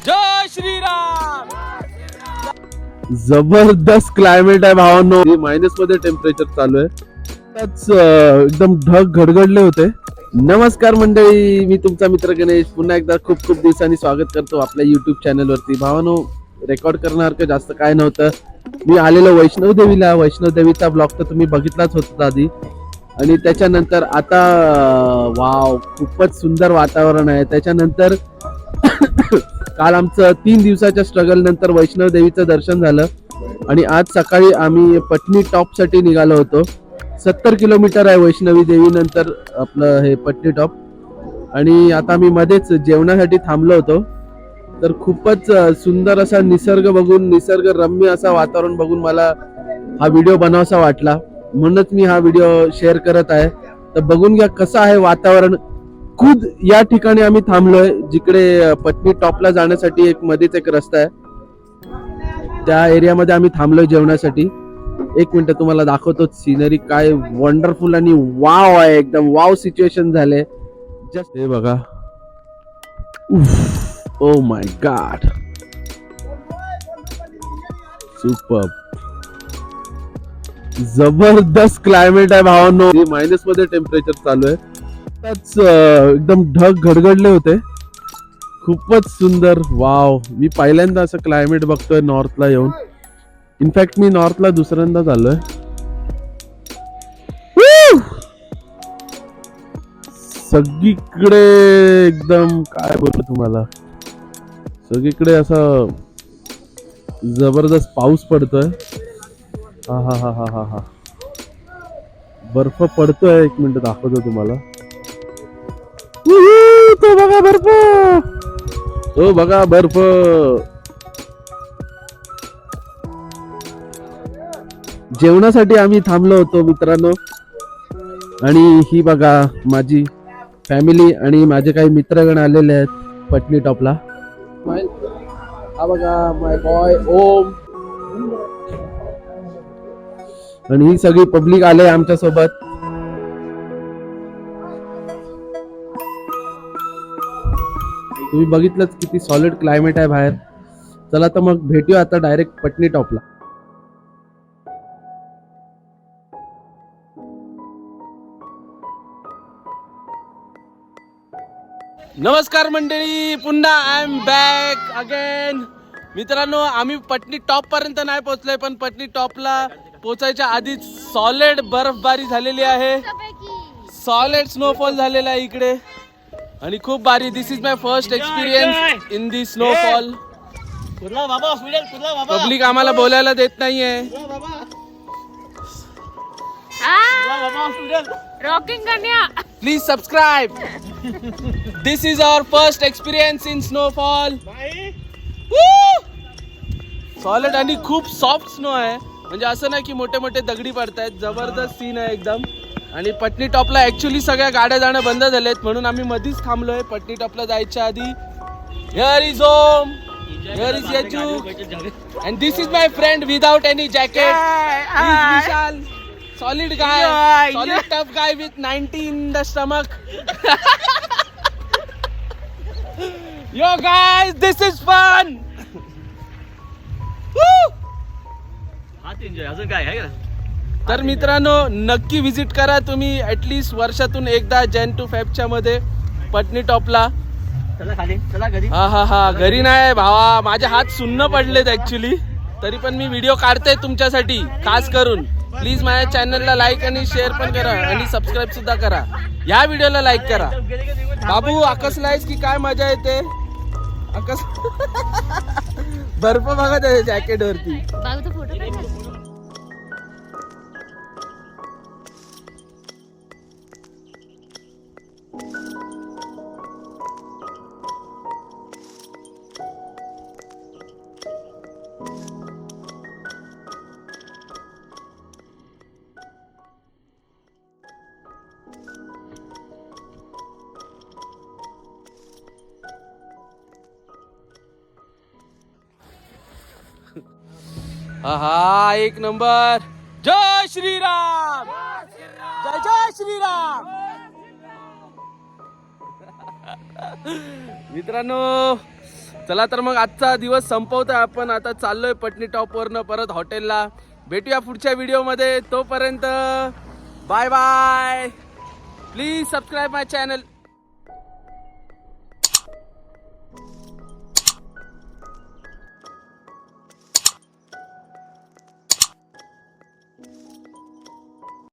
जय श्रीराम। जबरदस्त क्लायमेट आहे भावांनो. मायनस मध्ये टेम्परेचर चालू आहे. एकदम ढग गडगडले होते. नमस्कार मंडळी, मी तुमचा मित्र गणेश पुन्हा एकदा खूप खूप दिवसांनी स्वागत करतो आपल्या युट्यूब चॅनल वरती. भावांनो, रेकॉर्ड करण्यासारखं जास्त काय नव्हतं. मी आलेलो वैष्णवदेवीला. वैष्णवदेवीचा ब्लॉग तर तुम्ही बघितलाच होता आधी, आणि त्याच्यानंतर आता वाव, खूपच सुंदर वातावरण आहे. त्याच्यानंतर काल आमचं 3 दिवसाच्या स्ट्रगल नंतर वैष्णवदेवीचं दर्शन झालं आणि आज सकाळी आम्ही पटनी टॉप साठी निघालो होतो. 70 किलोमीटर आहे वैष्णवी देवी नंतर आपलं हे पटनी टॉप. आणि आता आम्ही मध्येच जेवणासाठी थांबलो होतो. तर खूपच सुंदर असा निसर्ग बघून, निसर्गरम्य असा वातावरण बघून मला हा व्हिडिओ बनवासा वाटला, म्हणूनच मी हा व्हिडिओ शेअर करत आहे. तर बघून घ्या कसं आहे वातावरण. खुद या ठिकाणी आम्ही थांबलोय, जिकडे पटनी टॉपला जाण्यासाठी मध्येच एक रस्ता आहे. त्या एरियामध्ये आम्ही थांबलोय जेवणासाठी. एक मिनिट तुम्हाला दाखवतो सिनरी. काय वंडरफुल आणि वाव आहे, एकदम वाव सिच्युएशन झाले. जस्ट हे बघा. ओ माय गॉड, सुपर जबरदस्त क्लायमेट आहे भावांनो. मायनस मध्ये टेम्परेचर चालू आहे. एकदम ढग गडगडले होते. खूपच सुंदर. वाव, मी पहिल्यांदा असं क्लायमेट बघतोय नॉर्थला येऊन. इनफॅक्ट मी नॉर्थला दुसऱ्यांदा आलोय. सगळीकडे एकदम काय बोलतो तुम्हाला, सगळीकडे असं जबरदस्त पाऊस पडतोय. हा हा हा हा हा हा बर्फ पडतोय. एक मिनिट दाखवतो तुम्हाला. तो बघा बर्फ, तो बघा बर्फ. जेवणासाठी आम्ही थांबलो होतो मित्रांनो. आणि ही बघा माझी फॅमिली आणि माझे काही मित्रगण आलेले आहेत पटनी टॉपला. हा बघा माय बॉय ओम. आणि ही सगळी पब्लिक आले आमच्या सोबत. तुम्ही बघितलंच किती सॉलिड क्लायमेट आहे बाहेर. चला तर मग भेटूया आता डायरेक्ट पटनी टॉपला. नमस्कार मंडळी, पुन्हा आय एम बॅक अगेन. मित्रांनो, आम्ही पटनी टॉप पर्यंत नाही पोहोचलोय, पण पटनी टॉपला पोहोचायच्या आधीच सॉलिड बर्फबारी झालेली आहे. सॉलिड स्नोफॉल झालेला आहे इकडे आणि खूप भारी. This is my first experience in the snowfall. Public आम्हाला बोलायला देत नाहीये. Rocking Kanya, please subscribe. This is our first experience in snowfall. Solid आणि खूप सॉफ्ट स्नो आहे. म्हणजे असं नाही की मोठे मोठे दगडी पडतायत. जबरदस्त सीन आहे एकदम. आणि पटनी टॉपला ऍक्च्युली सगळ्या गाड्या जाणं बंद झालेत, म्हणून आम्ही मधीच थांबलोय पटनी टॉपला जायच्या आधी. Here is Om, here is Yaju, and this is my friend without any jacket. Vishal, solid guy, solid tough guy with 90 in the stomach. Yo guys, this is fun. तर मित्रांनो, नक्की विजिट करा तुम्ही ऍटलीस्ट वर्षातून एकदा जैन टू फेबच्या मध्ये पटनी टॉपला. हा हा हा, घरी नाही भावा, माझे हात सुन्न पडलेत ऍक्च्युली. तरी पण मी व्हिडिओ काढते तुमच्यासाठी खास करून. प्लीज माझ्या चॅनलला लाईक आणि शेअर पण करा आणि सबस्क्राईब सुद्धा करा. या व्हिडिओला लाईक करा. बाबू आकसला आहेस की काय मजा येते. आकस बर्फ बघा त्याच्या जॅकेट वरती. बाबूचा फोटो काढ. हा हा, एक नंबर. जय श्रीराम, जय जय श्रीराम. मित्रांनो, चला तर मग आजचा दिवस संपवतोय आपण. आता चाललोय पटनी टॉप वरनं परत हॉटेलला. भेटूया पुढच्या व्हिडिओ मध्ये. तोपर्यंत bye bye. Please subscribe my channel.